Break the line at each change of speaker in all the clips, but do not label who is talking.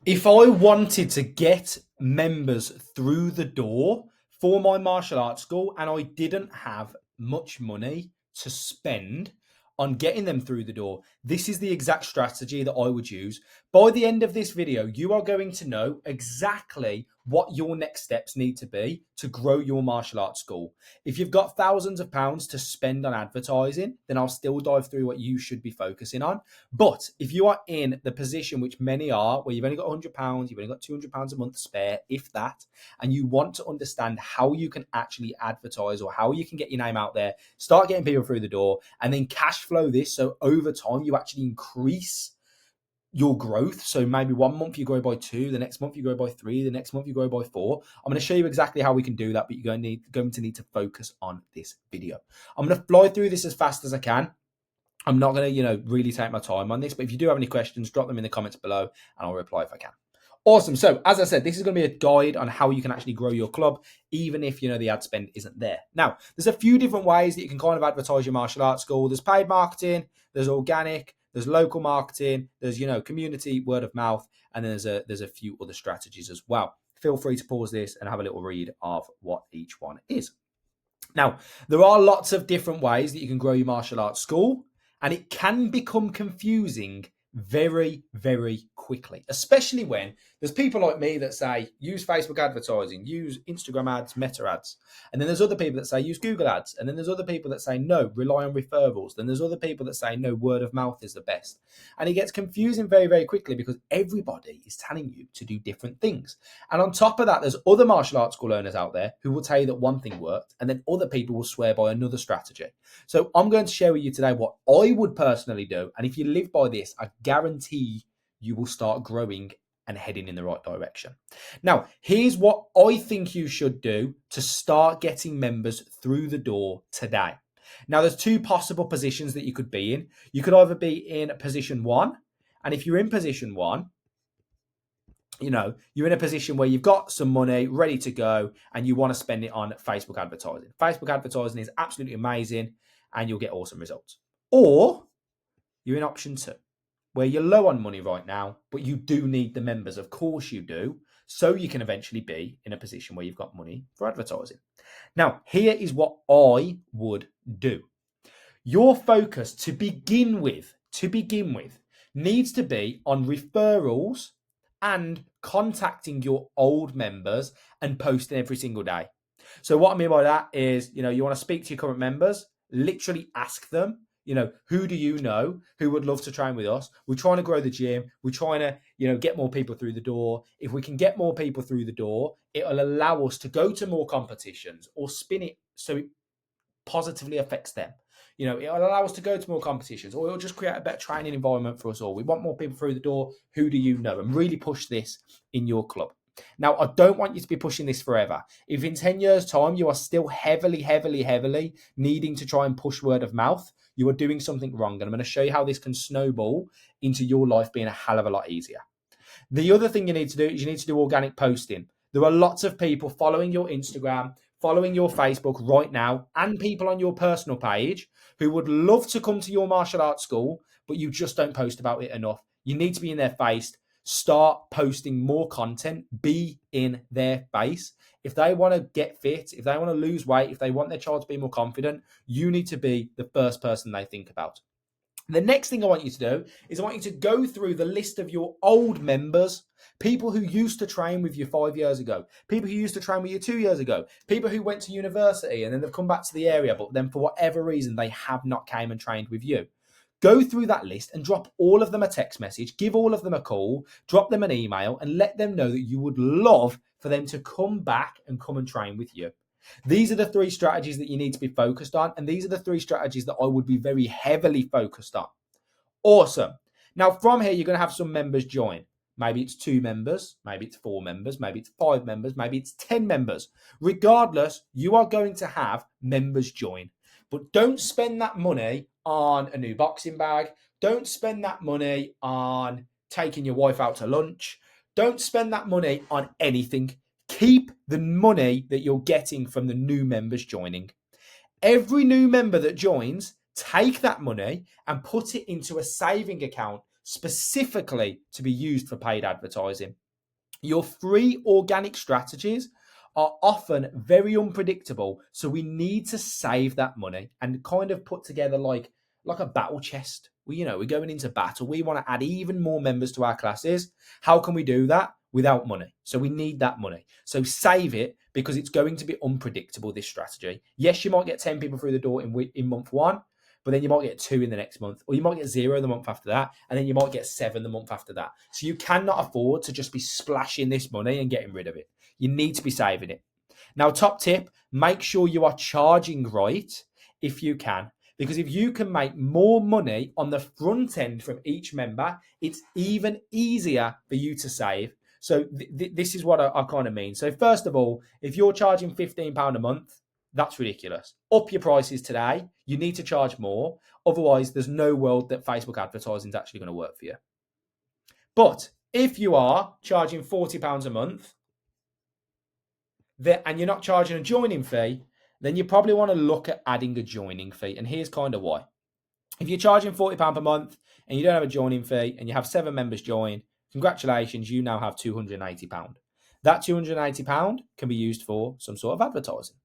If I wanted to get members through the door for my martial arts school and I didn't have much money to spend on getting them through the door, this is the exact strategy that I would use. By the end of this video, you are going to know exactly what your next steps need to be to grow your martial arts school. If you've got thousands of pounds to spend on advertising, then I'll still dive through what you should be focusing on. But if you are in the position which many are, where you've only got £100, you've only got £200 a month spare, if that, and you want to understand how you can actually advertise or how you can get your name out there, start getting people through the door, and then cash flow this so over time you actually increase your growth. So maybe 1 month you grow by 2, the next month you grow by 3, the next month you grow by 4. I'm going to show you exactly how we can do that, but you're going to need to focus on this video. I'm going to fly through this as fast as I can. I'm not going to, really take my time on this, but if you do have any questions, drop them in the comments below and I'll reply if I can. Awesome. So as I said, this is going to be a guide on how you can actually grow your club, even if, the ad spend isn't there. Now, there's a few different ways that you can kind of advertise your martial arts school. There's paid marketing, there's organic, there's local marketing, there's, community, word of mouth, and then there's a few other strategies as well. Feel free to pause this and have a little read of what each one is. Now, there are lots of different ways that you can grow your martial arts school, and it can become confusing very, very quickly, especially when there's people like me that say use Facebook advertising, use Instagram ads, Meta ads, and then there's other people that say use Google ads, and then there's other people that say no, rely on referrals, then there's other people that say no, word of mouth is the best. And it gets confusing very, very quickly because everybody is telling you to do different things. And on top of that, there's other martial arts school owners out there who will tell you that one thing worked, and then other people will swear by another strategy. So I'm going to share with you today what I would personally do, and if you live by this, I guarantee you will start growing and heading in the right direction. Now, here's what I think you should do to start getting members through the door today. Now, there's 2 possible positions that you could be in. You could either be in position 1, and if you're in position 1, you're in a position where you've got some money ready to go and you want to spend it on Facebook advertising. Facebook advertising is absolutely amazing and you'll get awesome results. Or you're in option 2, where you're low on money right now, but you do need the members. Of course you do. So you can eventually be in a position where you've got money for advertising. Now, here is what I would do. Your focus to begin with, needs to be on referrals and contacting your old members and posting every single day. So what I mean by that is, you want to speak to your current members, literally ask them, who do you know who would love to train with us? We're trying to grow the gym. We're trying to, get more people through the door. If we can get more people through the door, it'll allow us to go to more competitions or spin it so it positively affects them. It'll allow us to go to more competitions, or it'll just create a better training environment for us all. We want more people through the door. Who do you know? And really push this in your club. Now, I don't want you to be pushing this forever. If in 10 years' time you are still heavily needing to try and push word of mouth, you are doing something wrong. And I'm going to show you how this can snowball into your life being a hell of a lot easier. The other thing you need to do is you need to do organic posting. There are lots of people following your Instagram, following your Facebook right now, and people on your personal page who would love to come to your martial arts school, but you just don't post about it enough. You need to be in their face. Start posting more content. Be in their face. If they want to get fit, if they want to lose weight, if they want their child to be more confident, you need to be the first person they think about. The next thing I want you to do is I want you to go through the list of your old members, people who used to train with you 5 years ago, people who used to train with you 2 years ago, people who went to university and then they've come back to the area, but then for whatever reason, they have not came and trained with you. Go through that list and drop all of them a text message, give all of them a call, drop them an email and let them know that you would love for them to come back and come and train with you. These are the 3 strategies that you need to be focused on. And these are the 3 strategies that I would be very heavily focused on. Awesome. Now from here, you're going to have some members join. Maybe it's 2 members, maybe it's 4 members, maybe it's 5 members, maybe it's 10 members. Regardless, you are going to have members join. But don't spend that money on a new boxing bag. Don't spend that money on taking your wife out to lunch. Don't spend that money on anything. Keep the money that you're getting from the new members joining. Every new member that joins, take that money and put it into a saving account specifically to be used for paid advertising. Your free organic strategies are often very unpredictable, so we need to save that money and kind of put together like a battle chest. We're going into battle. We want to add even more members to our classes. How can we do that without money? So we need that money. So save it, because it's going to be unpredictable, this strategy. Yes, you might get 10 people through the door in month one, but then you might get 2 in the next month, or you might get 0 the month after that, and then you might get 7 the month after that. So you cannot afford to just be splashing this money and getting rid of it. You need to be saving it. Now, top tip, make sure you are charging right if you can, because if you can make more money on the front end from each member, it's even easier for you to save. So this is what I kind of mean. So first of all, if you're charging £15 a month, that's ridiculous. Up your prices today. You need to charge more. Otherwise, there's no world that Facebook advertising is actually going to work for you. But if you are charging £40 a month and you're not charging a joining fee, then you probably want to look at adding a joining fee. And here's kind of why. If you're charging £40 per month and you don't have a joining fee and you have 7 members join, congratulations, you now have £280. That £280 can be used for some sort of advertising.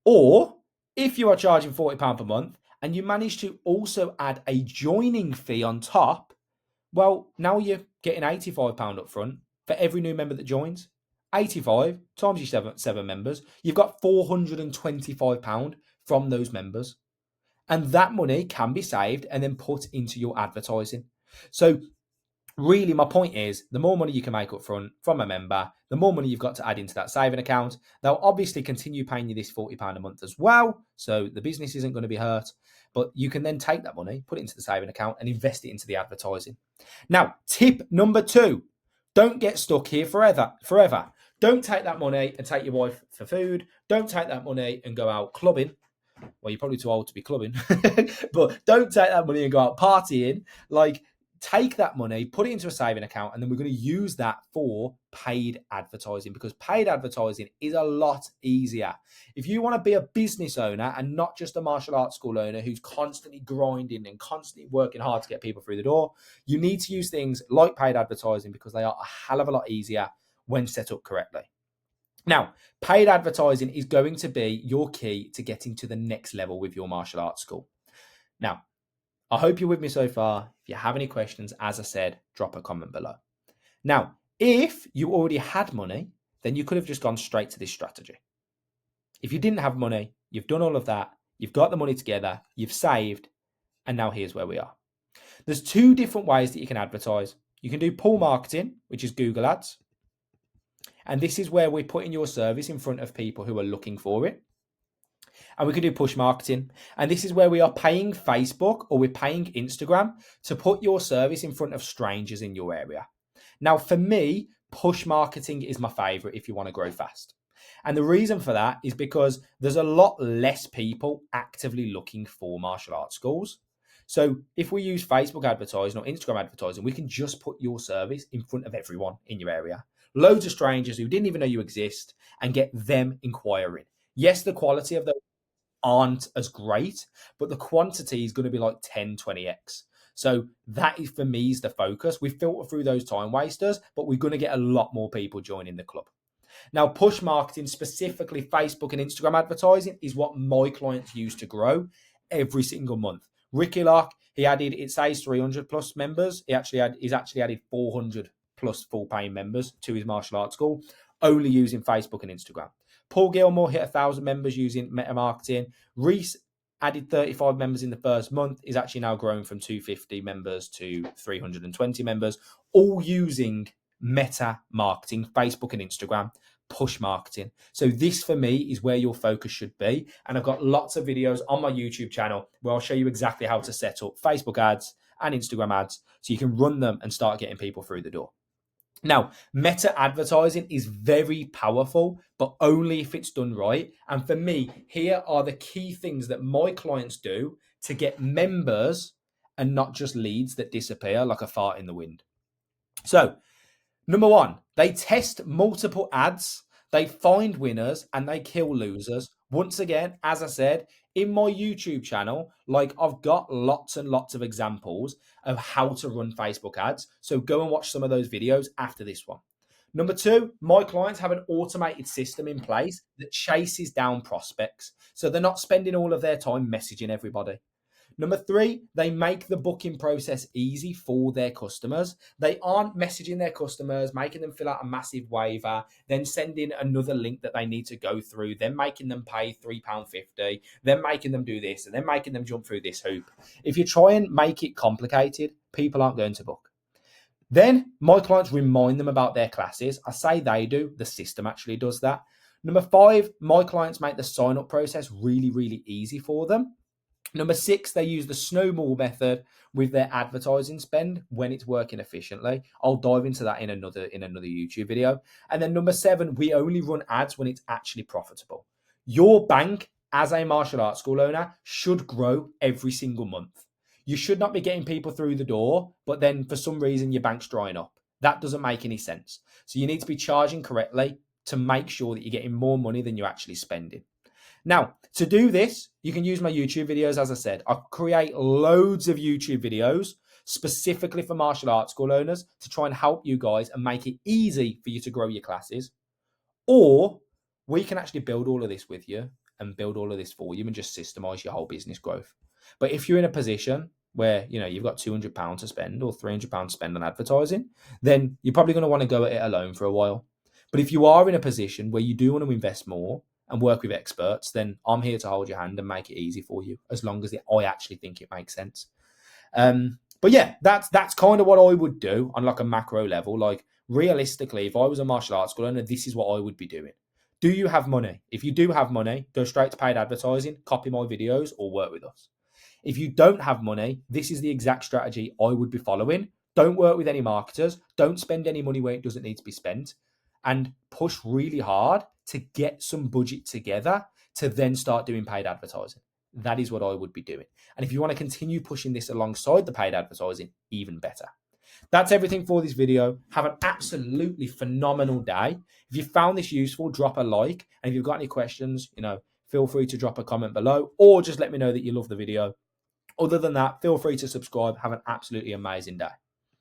Or if you are charging £40 per month and you manage to also add a joining fee on top, well, now you're getting £85 up front for every new member that joins. 85 times your 7 members, you've got £425 from those members. And that money can be saved and then put into your advertising. So really, my point is, the more money you can make up front from a member, the more money you've got to add into that saving account. They'll obviously continue paying you this £40 a month as well, so the business isn't going to be hurt. But you can then take that money, put it into the saving account, and invest it into the advertising. Now, tip number 2, don't get stuck here forever. Don't take that money and take your wife for food. Don't take that money and go out clubbing. Well, you're probably too old to be clubbing, but don't take that money and go out partying. Like, take that money, put it into a saving account, and then we're going to use that for paid advertising, because paid advertising is a lot easier. If you want to be a business owner and not just a martial arts school owner who's constantly grinding and constantly working hard to get people through the door, you need to use things like paid advertising, because they are a hell of a lot easier when set up correctly. Now, paid advertising is going to be your key to getting to the next level with your martial arts school. Now, I hope you're with me so far. If you have any questions, as I said, drop a comment below. Now, if you already had money, then you could have just gone straight to this strategy. If you didn't have money, you've done all of that, you've got the money together, you've saved, and now here's where we are. There's 2 different ways that you can advertise. You can do pull marketing, which is Google Ads. And this is where we're putting your service in front of people who are looking for it. And we can do push marketing. And this is where we are paying Facebook or we're paying Instagram to put your service in front of strangers in your area. Now, for me, push marketing is my favorite if you want to grow fast. And the reason for that is because there's a lot less people actively looking for martial arts schools. So if we use Facebook advertising or Instagram advertising, we can just put your service in front of everyone in your area. Loads of strangers who didn't even know you exist, and get them inquiring. Yes, the quality of those aren't as great, but the quantity is going to be like 10, 20x. So that is, for me, is the focus. We filter through those time wasters, but we're going to get a lot more people joining the club. Now, push marketing, specifically Facebook and Instagram advertising, is what my clients use to grow every single month. Ricky Locke, it says 300 plus members. He's actually added 400 plus full paying members to his martial arts school, only using Facebook and Instagram. Paul Gilmore hit 1,000 members using meta marketing. Reese added 35 members in the first month, is actually now growing from 250 members to 320 members, all using meta marketing, Facebook and Instagram, push marketing. So this, for me, is where your focus should be. And I've got lots of videos on my YouTube channel where I'll show you exactly how to set up Facebook ads and Instagram ads so you can run them and start getting people through the door. Now, meta advertising is very powerful, but only if it's done right. And for me, here are the key things that my clients do to get members and not just leads that disappear like a fart in the wind. So, number 1, they test multiple ads, they find winners, and they kill losers. Once again, as I said, In my YouTube channel, like I've got lots and lots of examples of how to run Facebook ads. So go and watch some of those videos after this one. Number two, my clients have an automated system in place that chases down prospects. So they're not spending all of their time messaging everybody. Number three, they make the booking process easy for their customers. They aren't messaging their customers, making them fill out a massive waiver, then sending another link that they need to go through, then making them pay £3.50, then making them do this, and then making them jump through this hoop. If you try and make it complicated, people aren't going to book. Then my clients remind them about their classes. I say they do, the system actually does that. Number five, my clients make the sign-up process really, really easy for them. Number six, they use the snowball method with their advertising spend when it's working efficiently. I'll dive into that in another YouTube video. And then number seven, we only run ads when it's actually profitable. Your bank as a martial arts school owner should grow every single month. You should not be getting people through the door, but then for some reason your bank's drying up. That doesn't make any sense. So you need to be charging correctly to make sure that you're getting more money than you're actually spending. Now, to do this, you can use my YouTube videos. As I said, I create loads of YouTube videos specifically for martial arts school owners to try and help you guys and make it easy for you to grow your classes. Or we can actually build all of this with you and build all of this for you and just systemize your whole business growth. But if you're in a position where you've got £200 to spend or £300 to spend on advertising, then you're probably going to want to go at it alone for a while. But if you are in a position where you do want to invest more and work with experts, then I'm here to hold your hand and make it easy for you, as long as I actually think it makes sense. But yeah, that's kind of what I would do on like a macro level. Like realistically, if I was a martial arts school owner, this is what I would be doing. Do you have money? If you do have money, go straight to paid advertising, copy my videos, or work with us. If you don't have money, this is the exact strategy I would be following. Don't work with any marketers. Don't spend any money where it doesn't need to be spent. And push really hard to get some budget together to then start doing paid advertising. That is what I would be doing. And if you want to continue pushing this alongside the paid advertising, even better. That's everything for this video. Have an absolutely phenomenal day. If you found this useful, drop a like. And if you've got any questions, feel free to drop a comment below or just let me know that you love the video. Other than that, feel free to subscribe. Have an absolutely amazing day.